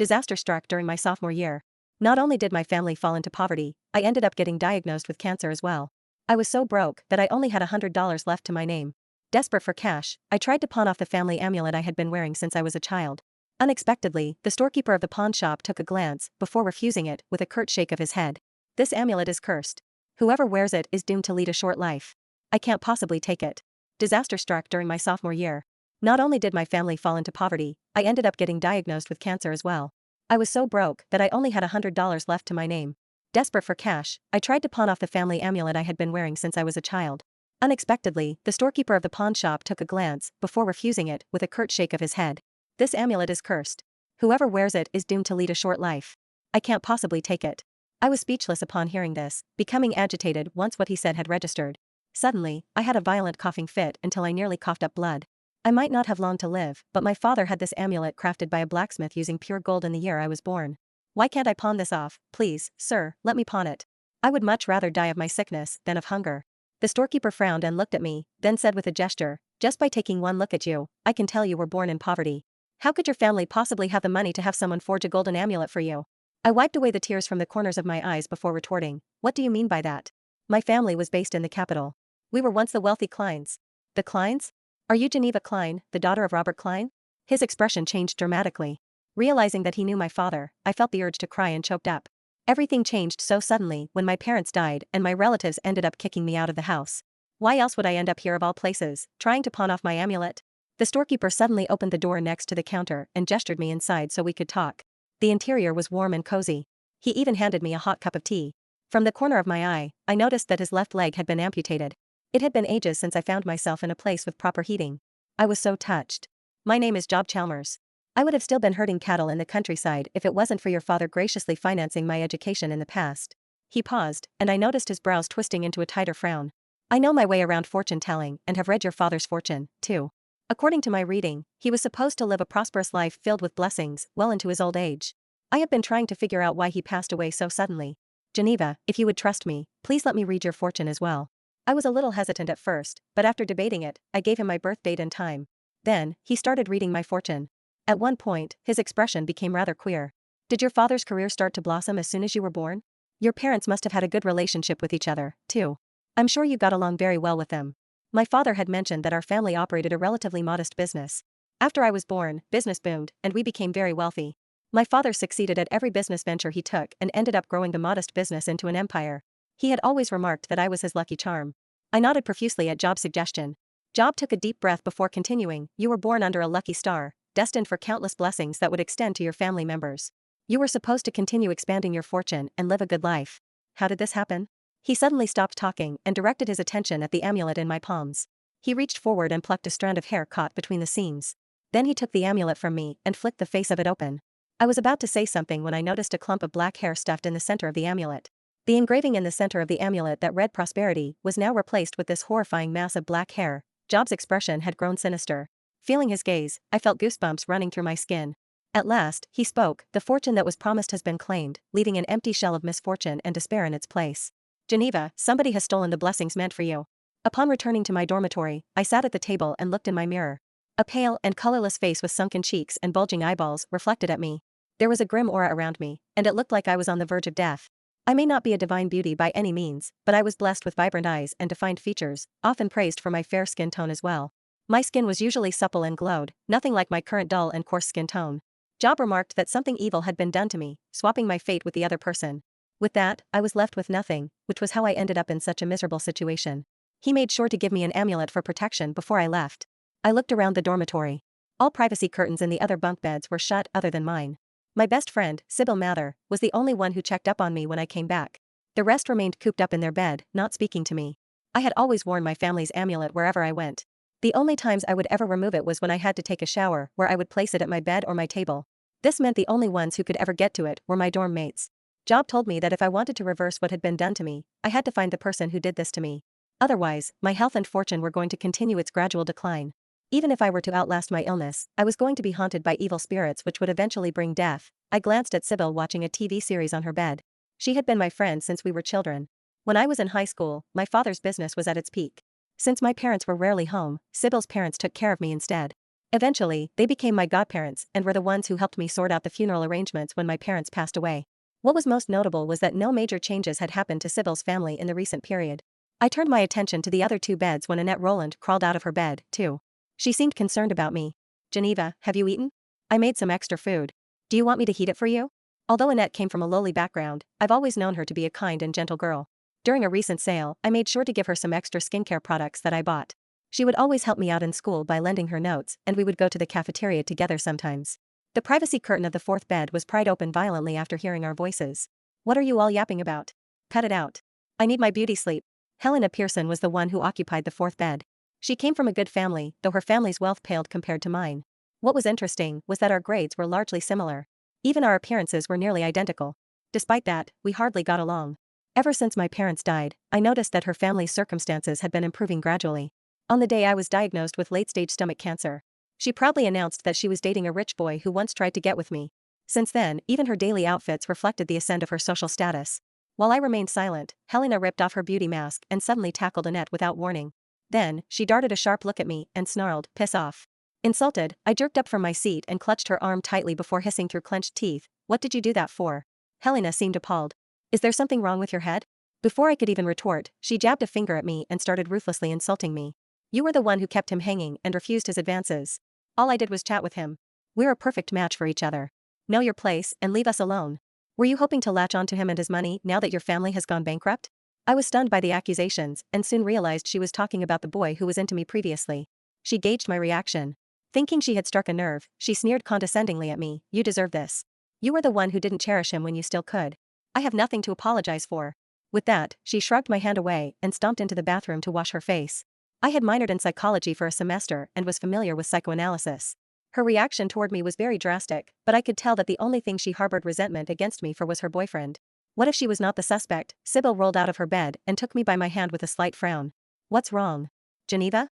Disaster struck during my sophomore year. Not only did my family fall into poverty, I ended up getting diagnosed with cancer as well. I was so broke that I only had $100 left to my name. Desperate for cash, I tried to pawn off the family amulet I had been wearing since I was a child. Unexpectedly, the storekeeper of the pawn shop took a glance before refusing it with a curt shake of his head. This amulet is cursed. Whoever wears it is doomed to lead a short life. I can't possibly take it. Disaster struck during my sophomore year. Not only did my family fall into poverty, I ended up getting diagnosed with cancer as well. I was so broke that I only had $100 left to my name. Desperate for cash, I tried to pawn off the family amulet I had been wearing since I was a child. Unexpectedly, the storekeeper of the pawn shop took a glance before refusing it with a curt shake of his head. This amulet is cursed. Whoever wears it is doomed to lead a short life. I can't possibly take it. I was speechless upon hearing this, becoming agitated once what he said had registered. Suddenly, I had a violent coughing fit until I nearly coughed up blood. I might not have long to live, but my father had this amulet crafted by a blacksmith using pure gold in the year I was born. Why can't I pawn this off? Please, sir, let me pawn it. I would much rather die of my sickness than of hunger. The storekeeper frowned and looked at me, then said with a gesture, just by taking one look at you, I can tell you were born in poverty. How could your family possibly have the money to have someone forge a golden amulet for you? I wiped away the tears from the corners of my eyes before retorting, what do you mean by that? My family was based in the capital. We were once the wealthy Kleins. The Kleins? Are you Geneva Klein, the daughter of Robert Klein? His expression changed dramatically. Realizing that he knew my father, I felt the urge to cry and choked up. Everything changed so suddenly when my parents died and my relatives ended up kicking me out of the house. Why else would I end up here of all places, trying to pawn off my amulet? The storekeeper suddenly opened the door next to the counter and gestured me inside so we could talk. The interior was warm and cozy. He even handed me a hot cup of tea. From the corner of my eye, I noticed that his left leg had been amputated. It had been ages since I found myself in a place with proper heating. I was so touched. My name is Job Chalmers. I would have still been herding cattle in the countryside if it wasn't for your father graciously financing my education in the past. He paused, and I noticed his brows twisting into a tighter frown. I know my way around fortune-telling and have read your father's fortune, too. According to my reading, he was supposed to live a prosperous life filled with blessings well into his old age. I have been trying to figure out why he passed away so suddenly. Geneva, if you would trust me, please let me read your fortune as well. I was a little hesitant at first, but after debating it, I gave him my birth date and time. Then, he started reading my fortune. At one point, his expression became rather queer. Did your father's career start to blossom as soon as you were born? Your parents must have had a good relationship with each other, too. I'm sure you got along very well with them. My father had mentioned that our family operated a relatively modest business. After I was born, business boomed, and we became very wealthy. My father succeeded at every business venture he took and ended up growing the modest business into an empire. He had always remarked that I was his lucky charm. I nodded profusely at Job's suggestion. Job took a deep breath before continuing, you were born under a lucky star, destined for countless blessings that would extend to your family members. You were supposed to continue expanding your fortune and live a good life. How did this happen? He suddenly stopped talking and directed his attention at the amulet in my palms. He reached forward and plucked a strand of hair caught between the seams. Then he took the amulet from me and flicked the face of it open. I was about to say something when I noticed a clump of black hair stuffed in the center of the amulet. The engraving in the center of the amulet that read prosperity was now replaced with this horrifying mass of black hair. Job's expression had grown sinister. Feeling his gaze, I felt goosebumps running through my skin. At last, he spoke, the fortune that was promised has been claimed, leaving an empty shell of misfortune and despair in its place. Geneva, somebody has stolen the blessings meant for you. Upon returning to my dormitory, I sat at the table and looked in my mirror. A pale and colorless face with sunken cheeks and bulging eyeballs reflected at me. There was a grim aura around me, and it looked like I was on the verge of death. I may not be a divine beauty by any means, but I was blessed with vibrant eyes and defined features, often praised for my fair skin tone as well. My skin was usually supple and glowed, nothing like my current dull and coarse skin tone. Job remarked that something evil had been done to me, swapping my fate with the other person. With that, I was left with nothing, which was how I ended up in such a miserable situation. He made sure to give me an amulet for protection before I left. I looked around the dormitory. All privacy curtains in the other bunk beds were shut other than mine. My best friend, Sybil Mather, was the only one who checked up on me when I came back. The rest remained cooped up in their bed, not speaking to me. I had always worn my family's amulet wherever I went. The only times I would ever remove it was when I had to take a shower, where I would place it at my bed or my table. This meant the only ones who could ever get to it were my dorm mates. Job told me that if I wanted to reverse what had been done to me, I had to find the person who did this to me. Otherwise, my health and fortune were going to continue its gradual decline. Even if I were to outlast my illness, I was going to be haunted by evil spirits which would eventually bring death. I glanced at Sybil watching a TV series on her bed. She had been my friend since we were children. When I was in high school, my father's business was at its peak. Since my parents were rarely home, Sybil's parents took care of me instead. Eventually, they became my godparents and were the ones who helped me sort out the funeral arrangements when my parents passed away. What was most notable was that no major changes had happened to Sybil's family in the recent period. I turned my attention to the other two beds when Annette Rowland crawled out of her bed, too. She seemed concerned about me. "Geneva, have you eaten? I made some extra food. Do you want me to heat it for you?" Although Annette came from a lowly background, I've always known her to be a kind and gentle girl. During a recent sale, I made sure to give her some extra skincare products that I bought. She would always help me out in school by lending her notes, and we would go to the cafeteria together sometimes. The privacy curtain of the fourth bed was pried open violently after hearing our voices. "What are you all yapping about? Cut it out. I need my beauty sleep." Helena Pearson was the one who occupied the fourth bed. She came from a good family, though her family's wealth paled compared to mine. What was interesting was that our grades were largely similar. Even our appearances were nearly identical. Despite that, we hardly got along. Ever since my parents died, I noticed that her family's circumstances had been improving gradually. On the day I was diagnosed with late-stage stomach cancer, she proudly announced that she was dating a rich boy who once tried to get with me. Since then, even her daily outfits reflected the ascent of her social status. While I remained silent, Helena ripped off her beauty mask and suddenly tackled Annette without warning. Then, she darted a sharp look at me and snarled, "Piss off." Insulted, I jerked up from my seat and clutched her arm tightly before hissing through clenched teeth, "What did you do that for?" Helena seemed appalled. "Is there something wrong with your head?" Before I could even retort, she jabbed a finger at me and started ruthlessly insulting me. "You were the one who kept him hanging and refused his advances. All I did was chat with him. We're a perfect match for each other. Know your place and leave us alone. Were you hoping to latch onto him and his money now that your family has gone bankrupt?" I was stunned by the accusations and soon realized she was talking about the boy who was into me previously. She gauged my reaction. Thinking she had struck a nerve, she sneered condescendingly at me, "You deserve this. You were the one who didn't cherish him when you still could. I have nothing to apologize for." With that, she shrugged my hand away and stomped into the bathroom to wash her face. I had minored in psychology for a semester and was familiar with psychoanalysis. Her reaction toward me was very drastic, but I could tell that the only thing she harbored resentment against me for was her boyfriend. What if she was not the suspect? Sybil rolled out of her bed and took me by my hand with a slight frown. "What's wrong? Geneva?"